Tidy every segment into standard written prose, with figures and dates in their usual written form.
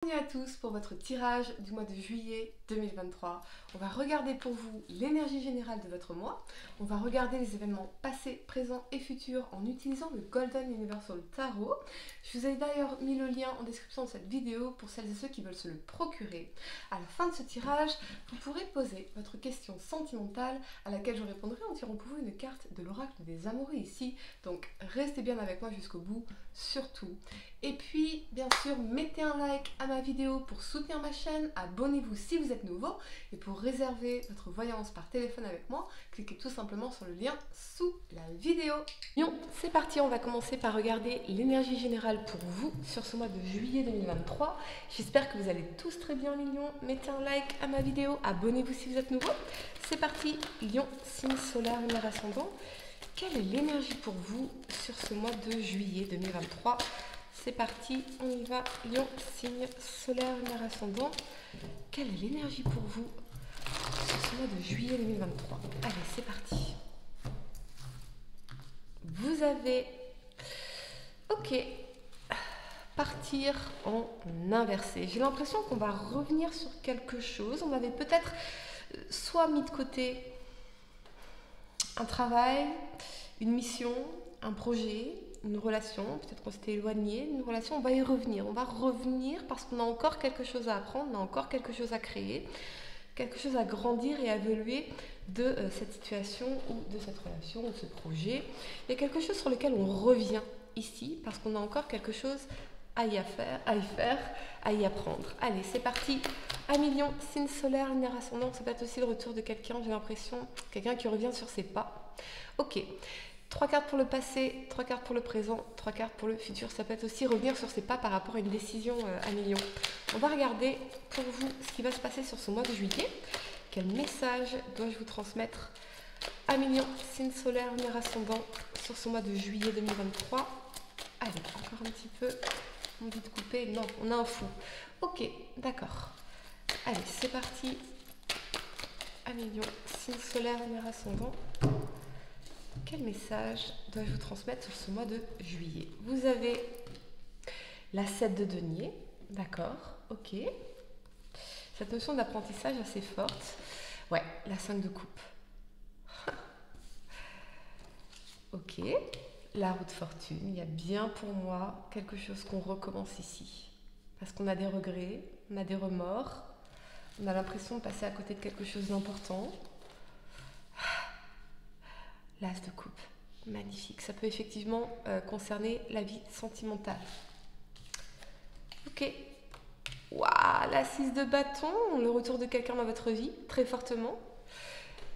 Bienvenue à tous pour votre tirage du mois de juillet 2023. On va regarder pour vous l'énergie générale de votre mois. On va regarder les événements passés, présents et futurs en utilisant le Golden Universal Tarot. Je vous ai d'ailleurs mis le lien en description de cette vidéo pour celles et ceux qui veulent se le procurer. À la fin de ce tirage, vous pourrez poser votre question sentimentale à laquelle je répondrai en tirant pour vous une carte de l'oracle des amoureux ici. Donc restez bien avec moi jusqu'au bout, surtout. Et puis, bien sûr, mettez un like à ma vidéo pour soutenir ma chaîne, abonnez-vous si vous êtes nouveau, et pour réserver votre voyance par téléphone avec moi, cliquez tout simplement sur le lien sous la vidéo. Bon, c'est parti, on va commencer par regarder l'énergie générale pour vous sur ce mois de juillet 2023. J'espère que vous allez tous très bien, les lions. Mettez un like à ma vidéo, abonnez-vous si vous êtes nouveau. C'est parti, lion, signe solaire, lunaire ascendant. Quelle est l'énergie pour vous sur ce mois de juillet 2023 ? C'est parti, on y va. Lion, signe solaire, lunaire ascendant. Quelle est l'énergie pour vous sur ce mois de juillet 2023 ? Allez, c'est parti. Vous avez... Ok. Partir en inversé. J'ai l'impression qu'on va revenir sur quelque chose. On avait peut-être soit mis de côté un travail, une mission, un projet, une relation, peut-être qu'on s'était éloigné d'une relation, on va y revenir. On va revenir parce qu'on a encore quelque chose à apprendre, on a encore quelque chose à créer, quelque chose à grandir et à évoluer de cette situation ou de cette relation ou de ce projet. Il y a quelque chose sur lequel on revient ici parce qu'on a encore quelque chose à y faire, à y apprendre. Allez, c'est parti. Un million, signe solaire, lunaire ascendant, ça peut être aussi le retour de quelqu'un, j'ai l'impression, quelqu'un qui revient sur ses pas. Ok. 3 cartes pour le passé, 3 cartes pour le présent, 3 cartes pour le futur. Ça peut être aussi revenir sur ses pas par rapport à une décision à million. On va regarder pour vous ce qui va se passer sur ce mois de juillet. Quel message dois-je vous transmettre à million, signe solaire, lunaire ascendant sur ce mois de juillet 2023. Allez, encore un petit peu. On dit de couper. Non, on a un fou. Ok, d'accord. Allez, c'est parti. À million, signe solaire, lunaire ascendant. Quel message dois-je vous transmettre sur ce mois de juillet? Vous avez la 7 de denier, d'accord, ok. Cette notion d'apprentissage assez forte. Ouais, la 5 de coupe. Ok, la roue de fortune. Il y a bien pour moi quelque chose qu'on recommence ici. Parce qu'on a des regrets, on a des remords, on a l'impression de passer à côté de quelque chose d'important. L'as de coupe, magnifique. Ça peut effectivement concerner la vie sentimentale. Ok. Waouh, la 6 de bâton, le retour de quelqu'un dans votre vie, très fortement.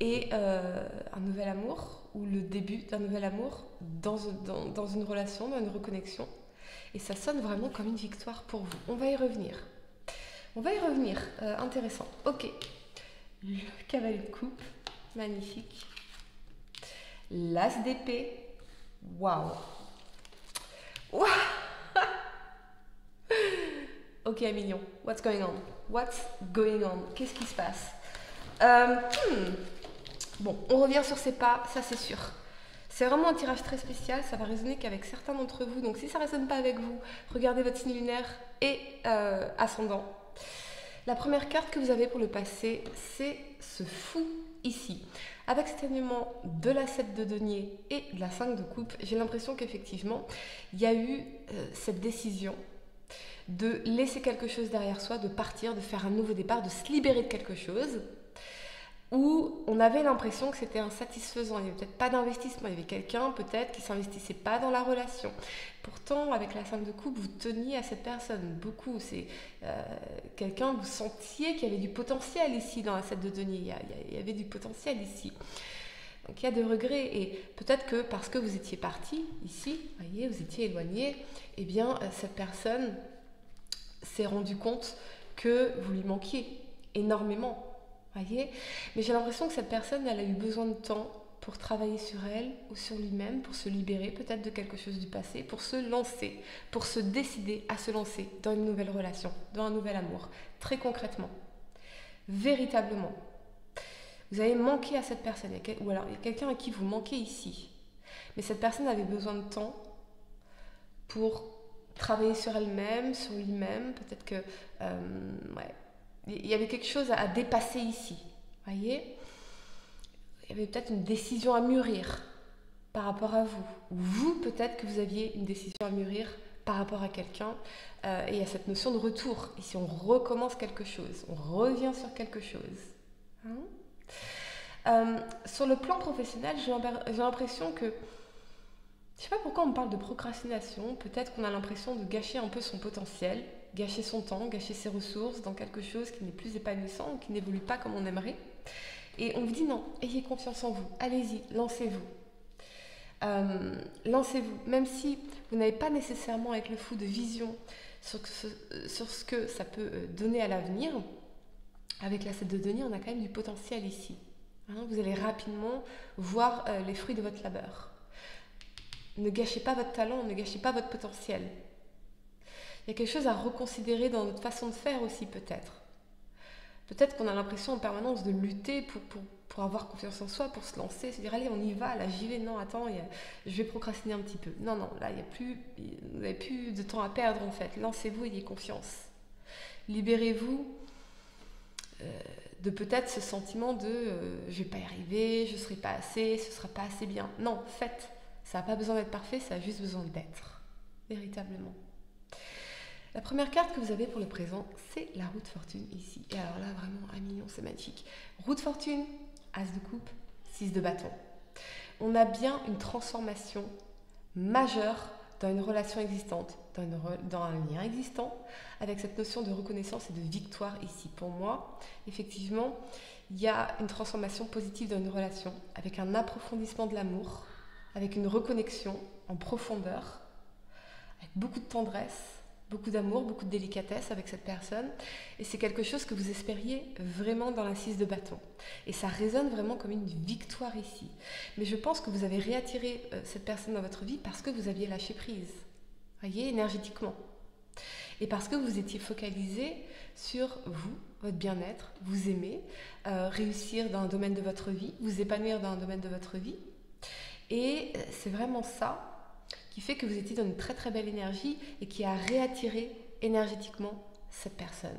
Et un nouvel amour, ou le début d'un nouvel amour dans une relation, dans une reconnexion. Et ça sonne vraiment comme une victoire pour vous. On va y revenir. Intéressant. Ok. Le cavalier de coupe, magnifique. L'as d'épée. Waouh. Wow. Ok, Mignon. What's going on? What's going on? Qu'est-ce qui se passe? Bon, on revient sur ses pas, ça c'est sûr. C'est vraiment un tirage très spécial, ça va résonner qu'avec certains d'entre vous. Donc si ça ne résonne pas avec vous, regardez votre signe lunaire et ascendant. La première carte que vous avez pour le passé, c'est ce fou ici. Avec cet élément de la 7 de denier et de la 5 de coupe, j'ai l'impression qu'effectivement, il y a eu cette décision de laisser quelque chose derrière soi, de partir, de faire un nouveau départ, de se libérer de quelque chose, où on avait l'impression que c'était insatisfaisant. Il n'y avait peut-être pas d'investissement, il y avait quelqu'un peut-être qui ne s'investissait pas dans la relation. Pourtant, avec la 5 de coupe, vous teniez à cette personne beaucoup. C'est quelqu'un, vous sentiez qu'il y avait du potentiel ici dans la 7 de denier. Il y avait du potentiel ici. Donc il y a des regrets et peut-être que parce que vous étiez parti ici, voyez, vous étiez éloigné, eh bien cette personne s'est rendue compte que vous lui manquiez énormément. Voyez, mais j'ai l'impression que cette personne, elle a eu besoin de temps pour travailler sur elle ou sur lui-même, pour se libérer peut-être de quelque chose du passé, pour se lancer, pour se décider à se lancer dans une nouvelle relation, dans un nouvel amour, très concrètement, véritablement. Vous avez manqué à cette personne, ou alors il y a quelqu'un à qui vous manquez ici, mais cette personne avait besoin de temps pour travailler sur elle-même, sur lui-même. Peut-être que ouais, il y avait quelque chose à dépasser ici. Voyez, il y avait peut-être une décision à mûrir par rapport à vous. Ou vous, peut-être que vous aviez une décision à mûrir par rapport à quelqu'un. Et il y a cette notion de retour. Ici, on recommence quelque chose. On revient sur quelque chose. Sur le plan professionnel, j'ai l'impression que, je ne sais pas pourquoi on parle de procrastination, peut-être qu'on a l'impression de gâcher un peu son potentiel, gâcher son temps, gâcher ses ressources dans quelque chose qui n'est plus épanouissant ou qui n'évolue pas comme on aimerait. Et on vous dit non, ayez confiance en vous, allez-y, lancez-vous. Lancez-vous, même si vous n'avez pas nécessairement avec le fou de vision sur ce que ça peut donner à l'avenir. Avec la 7 de denier, on a quand même du potentiel ici. Vous allez rapidement voir les fruits de votre labeur. Ne gâchez pas votre talent, ne gâchez pas votre potentiel. Il y a quelque chose à reconsidérer dans notre façon de faire aussi peut-être. Peut-être qu'on a l'impression en permanence de lutter pour avoir confiance en soi, pour se lancer, se dire allez on y va, là j'y vais, non attends, je vais procrastiner un petit peu. Non, là vous n'avez plus de temps à perdre en fait, lancez-vous, ayez confiance. Libérez-vous de peut-être ce sentiment de je vais pas y arriver, je serai pas assez, ce sera pas assez bien. Non, faites, ça n'a pas besoin d'être parfait, ça a juste besoin d'être, véritablement. La première carte que vous avez pour le présent, c'est la roue de fortune ici. Et alors là, vraiment, 1 million, c'est magnifique. Roue de fortune, as de coupe, 6 de bâton. On a bien une transformation majeure dans une relation existante, dans un lien existant, avec cette notion de reconnaissance et de victoire ici. Pour moi, effectivement, il y a une transformation positive dans une relation, avec un approfondissement de l'amour, avec une reconnexion en profondeur, avec beaucoup de tendresse, beaucoup d'amour, beaucoup de délicatesse avec cette personne. Et c'est quelque chose que vous espériez vraiment dans la 6 de bâton. Et ça résonne vraiment comme une victoire ici. Mais je pense que vous avez réattiré cette personne dans votre vie parce que vous aviez lâché prise. Voyez, énergétiquement. Et parce que vous étiez focalisé sur vous, votre bien-être, vous aimer, réussir dans un domaine de votre vie, vous épanouir dans un domaine de votre vie. Et c'est vraiment ça qui fait que vous étiez dans une très très belle énergie et qui a réattiré énergétiquement cette personne.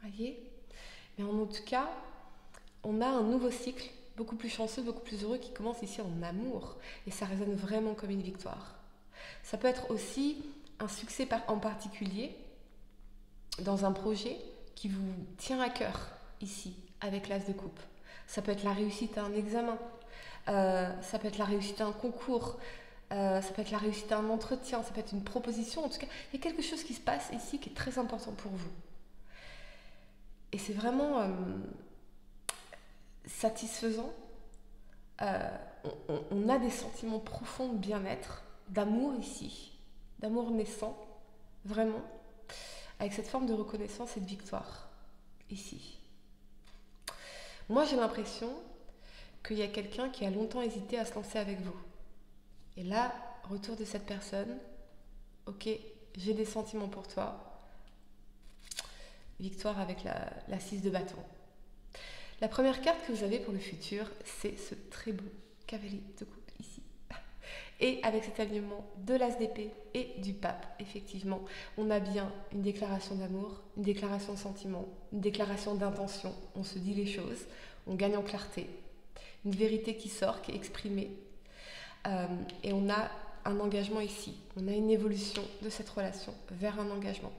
Voyez ? Mais en tout cas, on a un nouveau cycle, beaucoup plus chanceux, beaucoup plus heureux, qui commence ici en amour. Et ça résonne vraiment comme une victoire. Ça peut être aussi un succès en particulier dans un projet qui vous tient à cœur ici, avec l'as de coupe. Ça peut être la réussite à un examen, ça peut être la réussite à un concours, ça peut être la réussite à un entretien, ça peut être une proposition. En tout cas, il y a quelque chose qui se passe ici qui est très important pour vous. Et c'est vraiment satisfaisant. On a des sentiments profonds de bien-être, d'amour ici, d'amour naissant, vraiment, avec cette forme de reconnaissance et de victoire ici. Moi, j'ai l'impression qu'il y a quelqu'un qui a longtemps hésité à se lancer avec vous. Et là, retour de cette personne, ok, j'ai des sentiments pour toi. Victoire avec la 6 de bâton. La première carte que vous avez pour le futur, c'est ce très beau cavalier de coupe ici. Et avec cet alignement de l'as d'épée et du pape, effectivement, on a bien une déclaration d'amour, une déclaration de sentiment, une déclaration d'intention. On se dit les choses, on gagne en clarté. Une vérité qui sort, qui est exprimée. Et on a un engagement ici. On a une évolution de cette relation vers un engagement.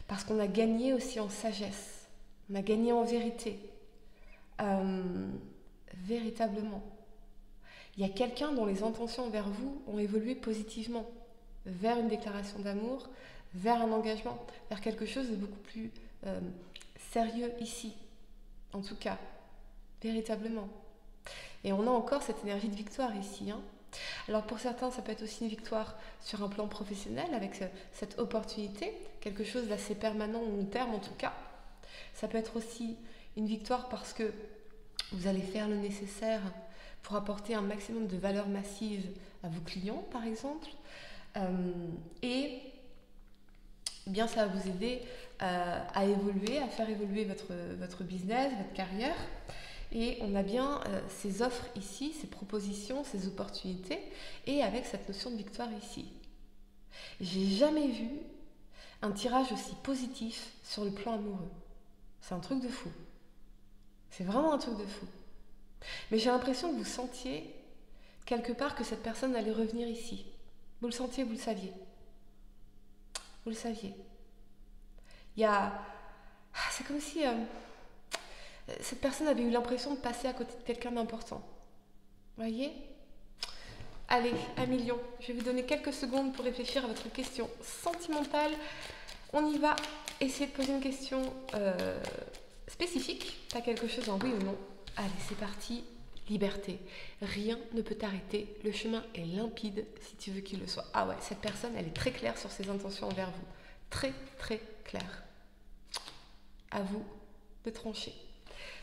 Parce qu'on a gagné aussi en sagesse. On a gagné en vérité. Véritablement. Il y a quelqu'un dont les intentions envers vous ont évolué positivement. Vers une déclaration d'amour, vers un engagement, vers quelque chose de beaucoup plus sérieux ici. En tout cas, véritablement. Et on a encore cette énergie de victoire ici. Alors pour certains, ça peut être aussi une victoire sur un plan professionnel avec cette opportunité, quelque chose d'assez permanent au long terme en tout cas. Ça peut être aussi une victoire parce que vous allez faire le nécessaire pour apporter un maximum de valeur massive à vos clients par exemple. Et bien ça va vous aider à évoluer, à faire évoluer votre business, votre carrière. Et on a bien ces offres ici, ces propositions, ces opportunités, et avec cette notion de victoire ici. J'ai jamais vu un tirage aussi positif sur le plan amoureux. C'est un truc de fou. C'est vraiment un truc de fou. Mais j'ai l'impression que vous sentiez quelque part que cette personne allait revenir ici. Vous le sentiez, vous le saviez. Vous le saviez. Il y a... C'est comme si cette personne avait eu l'impression de passer à côté de quelqu'un d'important. Vous voyez ? Allez, 1 million. Je vais vous donner quelques secondes pour réfléchir à votre question sentimentale. On y va. Essayez de poser une question spécifique. Pas quelque chose en oui ou non. Allez, c'est parti. Liberté. Rien ne peut t'arrêter. Le chemin est limpide si tu veux qu'il le soit. Ah ouais, cette personne, elle est très claire sur ses intentions envers vous. Très, très claire. À vous de trancher.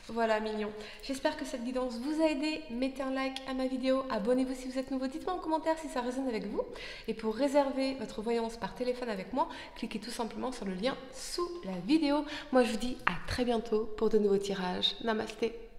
Voilà, millions. J'espère que cette guidance vous a aidé. Mettez un like à ma vidéo. Abonnez-vous si vous êtes nouveau. Dites-moi en commentaire si ça résonne avec vous. Et pour réserver votre voyance par téléphone avec moi, cliquez tout simplement sur le lien sous la vidéo. Moi, je vous dis à très bientôt pour de nouveaux tirages. Namasté.